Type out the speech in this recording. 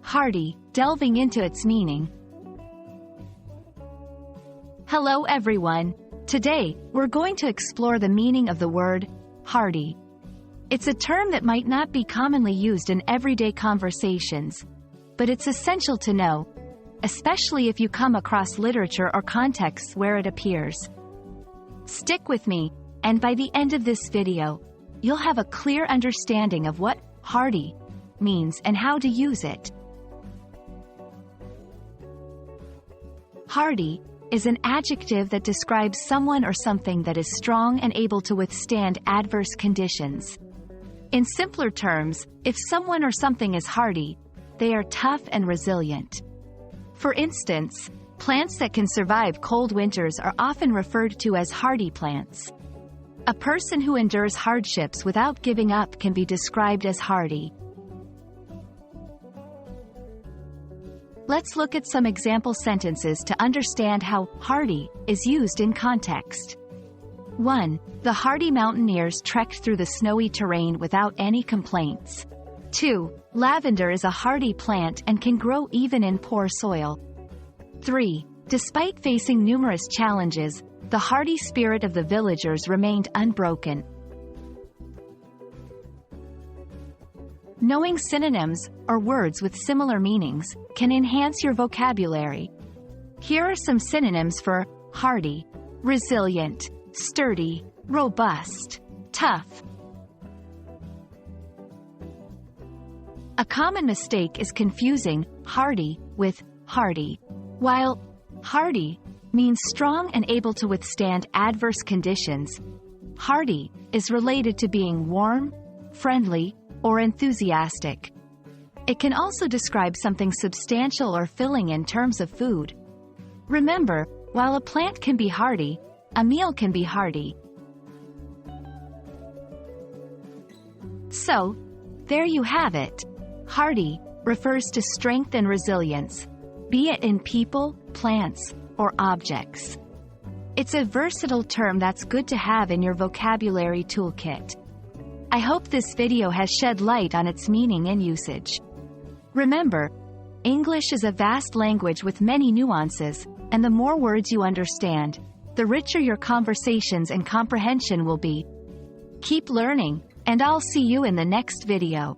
Hardy, delving into its meaning. Hello everyone. Today, we're going to explore the meaning of the word hardy. It's a term that might not be commonly used in everyday conversations, but it's essential to know, especially if you come across literature or contexts where it appears. Stick with me, and by the end of this video, you'll have a clear understanding of what hardy means and how to use it. Hardy is an adjective that describes someone or something that is strong and able to withstand adverse conditions. In simpler terms, if someone or something is hardy, they are tough and resilient. For instance, plants that can survive cold winters are often referred to as hardy plants. A person who endures hardships without giving up can be described as hardy. Let's look at some example sentences to understand how hardy is used in context. 1. The hardy mountaineers trekked through the snowy terrain without any complaints. 2. Lavender is a hardy plant and can grow even in poor soil. 3. Despite facing numerous challenges, the hardy spirit of the villagers remained unbroken. Knowing synonyms, or words with similar meanings, can enhance your vocabulary. Here are some synonyms for hardy: resilient, sturdy, robust, tough. A common mistake is confusing hardy with hardy. While hardy means strong and able to withstand adverse conditions, hardy is related to being warm, friendly, or enthusiastic. It can also describe something substantial or filling in terms of food. Remember, while a plant can be hardy, a meal can be hearty. So, there you have it. Hardy refers to strength and resilience, be it in people, plants, or objects. It's a versatile term that's good to have in your vocabulary toolkit. I hope this video has shed light on its meaning and usage. Remember, English is a vast language with many nuances, and the more words you understand, the richer your conversations and comprehension will be. Keep learning, and I'll see you in the next video.